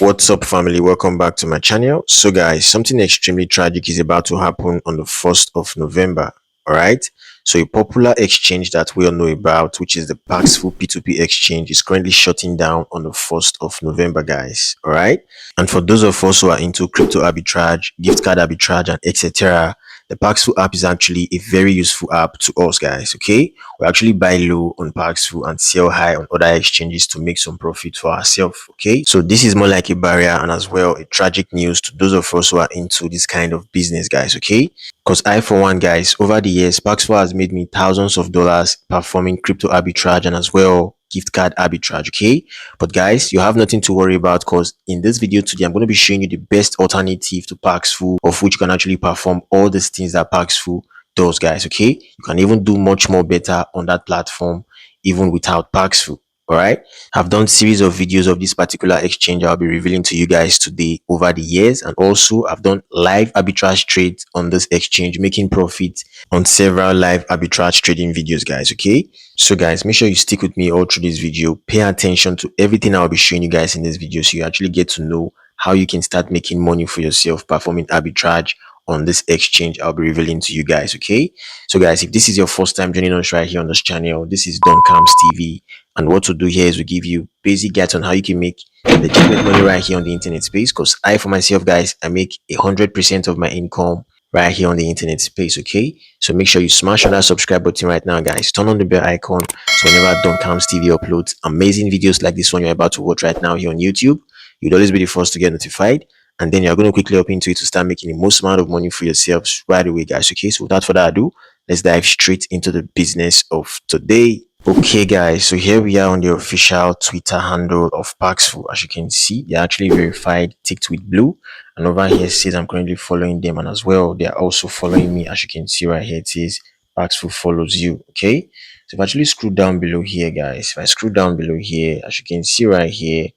What's up, family? Welcome back to my channel. So guys, something extremely tragic is about to happen on the 1st of November. All right, so a popular exchange that we all know about, which is the Paxful P2P exchange, is currently shutting down on the 1st of November, guys. All right, and for those of us who are into crypto arbitrage, gift card arbitrage, and etc., the Paxful app is actually a very useful app to us, guys. Okay, we actually buy low on Paxful and sell high on other exchanges to make some profit for ourselves. Okay, so this is more like a barrier and as well a tragic news to those of us who are into this kind of business, guys. Okay, because I, for one, guys, over the years, Paxful has made me thousands of dollars performing crypto arbitrage and as well gift card arbitrage. Okay, but guys, you have nothing to worry about because in this video today, I'm going to be showing you the best alternative to Paxful, of which you can actually perform all these things that Paxful does, guys. Okay, you can even do much more better on that platform even without Paxful. All right, I've done series of videos of this particular exchange I'll be revealing to you guys today over the years, and also I've done live arbitrage trades on this exchange, making profit on several live arbitrage trading videos, guys. Okay, so guys, make sure you stick with me all through this video. Pay attention to everything I'll be showing you guys in this video so you actually get to know how you can start making money for yourself performing arbitrage on this exchange I'll be revealing to you guys. Okay, so guys, if this is your first time joining us right here on this channel, this is Don Camps TV, and what to do here is we give you basic guides on how you can make legitimate money right here on the internet space. Because I, for myself, guys, I make 100% of my income right here on the internet space. Okay, so make sure you smash on that subscribe button right now, guys. Turn on the bell icon so whenever Don Camps TV uploads amazing videos like this one you're about to watch right now here on YouTube, you'd always be the first to get notified, and then you're going to quickly up into it to start making the most amount of money for yourselves right away, guys. Okay, so without further ado, let's dive straight into the business of today. Okay, guys, so here we are on the official Twitter handle of Paxful. As you can see, they're actually verified, ticked with blue, and over here it says I'm currently following them, and as well they're also following me. As you can see right here, it says Paxful follows you. Okay, so if I actually scroll down below here, guys, if I scroll down below here, as you can see right here,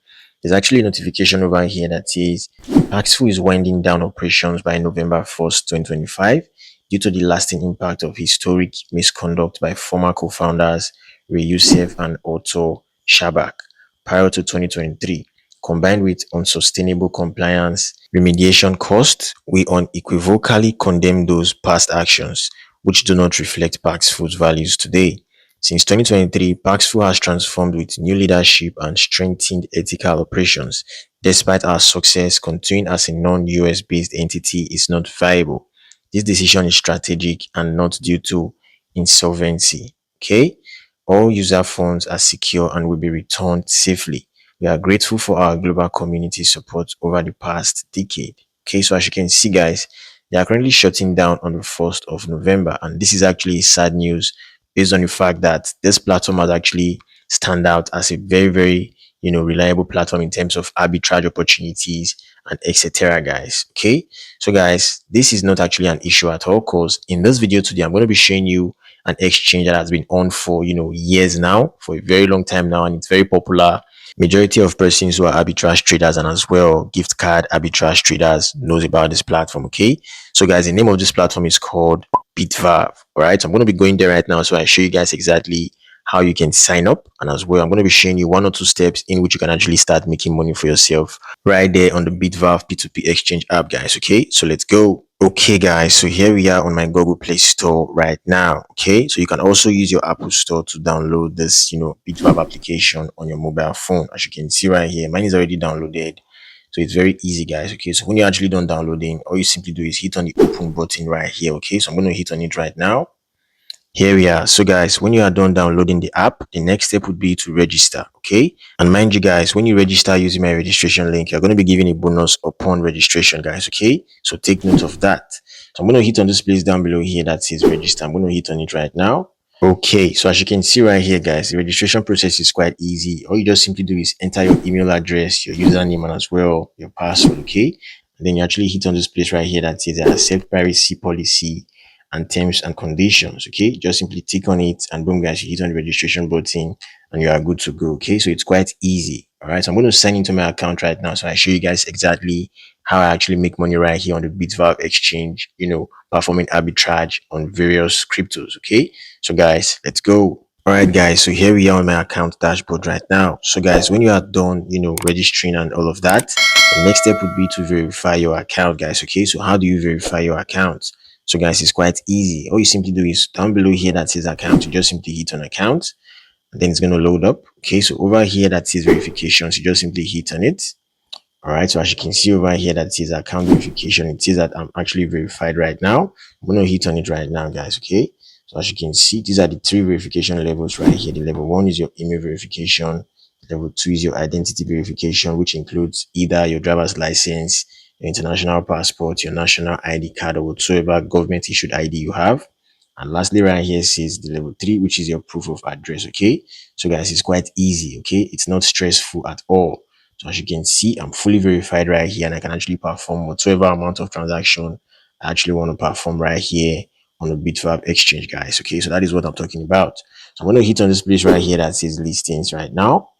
there's actually a notification over here that says Paxful is winding down operations by November 1st, 2025 due to the lasting impact of historic misconduct by former co-founders Ray Youssef and Otto Shabak prior to 2023, combined with unsustainable compliance remediation costs. We unequivocally condemn those past actions which do not reflect Paxful's values today. Since 2023, Paxful has transformed with new leadership and strengthened ethical operations. Despite our success, continuing as a non-US based entity is not viable. This decision is strategic and not due to insolvency. Okay, all user funds are secure and will be returned safely. We are grateful for our global community support over the past decade. Okay, so as you can see, guys, they are currently shutting down on the 1st of November, and this is actually sad news based on the fact that this platform has actually stand out as a very reliable platform in terms of arbitrage opportunities and etc, guys. Okay, so guys, this is not actually an issue at all, because in this video today I'm going to be showing you an exchange that has been on for years now, for a very long time now, and it's very popular. Majority of persons who are arbitrage traders and as well gift card arbitrage traders knows about this platform. Okay, so guys, the name of this platform is called Bitvalve. All right, so I'm going to be going there right now so I show you guys exactly how you can sign up, and as well I'm going to be showing you 1 or 2 steps in which you can actually start making money for yourself right there on the Bitvalve P2P exchange app, guys. Okay, so let's go. Okay, guys, so here we are on my Google Play Store right now. Okay, so you can also use your Apple Store to download this Bitvalve application on your mobile phone. As you can see right here, mine is already downloaded, so it's very easy, guys. Okay, so when you're actually done downloading, all you simply do is hit on the open button right here. Okay, so I'm going to hit on it right now. Here we are. So guys, when you are done downloading the app, the next step would be to register. Okay, and mind you guys, when you register using my registration link, you're going to be given a bonus upon registration, guys. Okay, so take note of that. So I'm going to hit on this place down below here that says register. I'm going to hit on it right now. Okay, so as you can see right here, guys, the registration process is quite easy. All you just simply do is enter your email address, your username, and as well your password. Okay, and then you actually hit on this place right here that says accept privacy policy and terms and conditions. Okay, just simply tick on it, and boom, guys, you hit on the registration button and you are good to go. Okay, so it's quite easy. All right, so I'm going to sign into my account right now so I show you guys exactly how I actually make money right here on the Bitvalve exchange, performing arbitrage on various cryptos. Okay, so guys, let's go. All right, guys, so here we are on my account dashboard right now. So guys, when you are done registering and all of that, The next step would be to verify your account, guys. Okay, so how do you verify your account? So guys, it's quite easy. All you simply do is down below here that says account, you just simply hit on account, and then it's going to load up. Okay, so over here that says verifications, you just simply hit on it. All right, so as you can see over here that says account verification, it says that I'm actually verified right now. I'm going to hit on it right now, guys. Okay, so as you can see, these are the three verification levels right here. The level 1 is your email verification. Level 2 is your identity verification, which includes either your driver's license, your international passport, your national ID card, or whatsoever government issued ID you have. And lastly, right here says the level 3, which is your proof of address. Okay, so guys, it's quite easy. Okay, it's not stressful at all. So as you can see, I'm fully verified right here, and I can actually perform whatever amount of transaction I actually want to perform right here on the Bitvale exchange, guys. Okay, so that is what I'm talking about. So I'm going to hit on this place right here that says listings right now.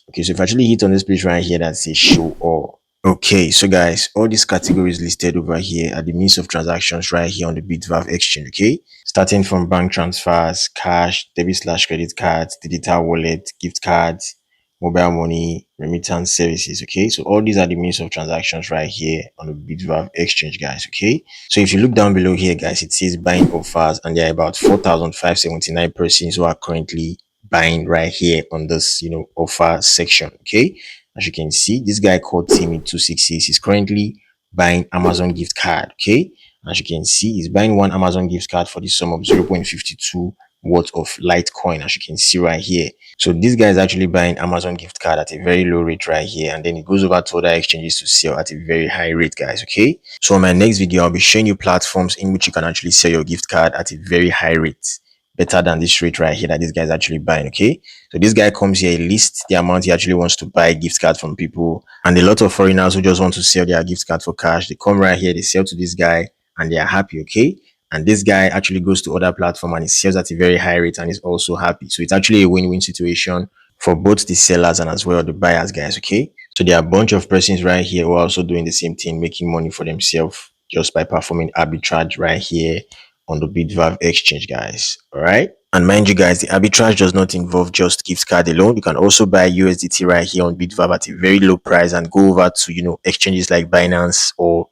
Okay, so if I actually hit on this place right here that says show all. Okay, so guys, all these categories listed over here are the means of transactions right here on the Bitvale exchange. Okay, starting from bank transfers, cash, debit/credit cards, digital wallet, gift cards, mobile money, remittance services. Okay, so all these are the means of transactions right here on the Bitvale exchange, guys. Okay, so if you look down below here, guys, it says buying offers, and there are about 4,579 persons who are currently buying right here on this offer section. Okay, as you can see, this guy called Timmy266 is currently buying Amazon gift card. Okay, as you can see, he's buying one Amazon gift card for the sum of 0.52 worth of Litecoin, as you can see right here. So this guy is actually buying Amazon gift card at a very low rate right here, and then it goes over to other exchanges to sell at a very high rate, guys. Okay, so in my next video I'll be showing you platforms in which you can actually sell your gift card at a very high rate, better than this rate right here that this guy is actually buying. Okay, so this guy comes here, he lists the amount he actually wants to buy gift card from people, and a lot of foreigners who just want to sell their gift card for cash, they come right here, they sell to this guy, and they are happy. Okay, and this guy actually goes to other platform and he sells at a very high rate and is also happy. So it's actually a win-win situation for both the sellers and as well the buyers, guys. Okay, so there are a bunch of persons right here who are also doing the same thing, making money for themselves just by performing arbitrage right here on the Bitvale exchange, guys. All right, and mind you guys, the arbitrage does not involve just gift card alone. You can also buy USDT right here on Bitvale at a very low price and go over to exchanges like Binance or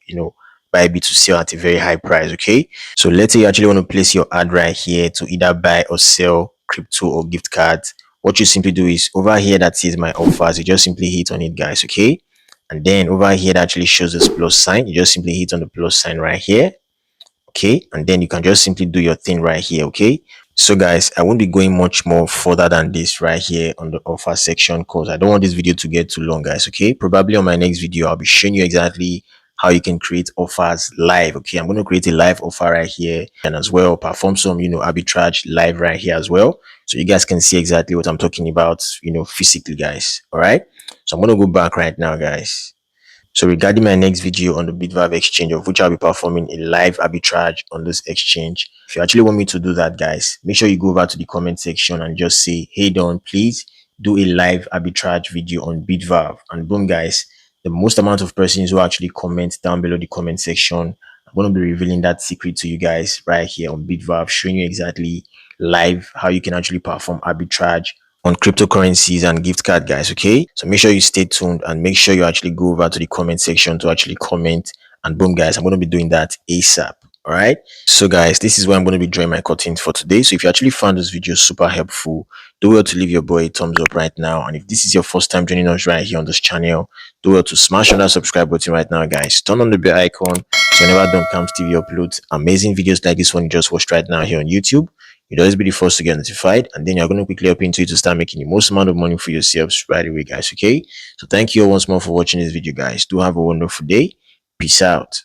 bybit to sell at a very high price. Okay, so let's say you actually want to place your ad right here to either buy or sell crypto or gift cards. What you simply do is over here that says my offers, you just simply hit on it, guys. Okay, and then over here that actually shows this plus sign, you just simply hit on the plus sign right here. Okay, and then you can just simply do your thing right here. Okay, so guys, I won't be going much more further than this right here on the offer section because I don't want this video to get too long, guys. Okay, probably on my next video I'll be showing you exactly how you can create offers live. Okay, I'm going to create a live offer right here and as well perform some arbitrage live right here as well, so you guys can see exactly what I'm talking about physically, guys. All right, so I'm going to go back right now, guys. So regarding my next video on the Bitvale exchange, of which I'll be performing a live arbitrage on this exchange, if you actually want me to do that, guys, make sure you go over to the comment section and just say, hey Don, please do a live arbitrage video on Bitvale. And boom, guys, the most amount of persons who actually comment down below the comment section, I'm going to be revealing that secret to you guys right here on Bitvale, showing you exactly live how you can actually perform arbitrage on cryptocurrencies and gift card, guys. Okay, so make sure you stay tuned and make sure you actually go over to the comment section to actually comment, and boom, guys, I'm going to be doing that ASAP. All right, so guys, this is where I'm going to be drawing my curtain for today. So if you actually found this video super helpful, do well to leave your boy a thumbs up right now, and if this is your first time joining us right here on this channel, do well to smash on that subscribe button right now, guys. Turn on the bell icon so whenever Don Camps TV uploads amazing videos like this one you just watched right now here on YouTube, you'd always be the first to get notified, and then you're going to quickly up into it to start making the most amount of money for yourselves right away, guys. Okay, so thank you all once more for watching this video, guys. Do have a wonderful day. Peace out.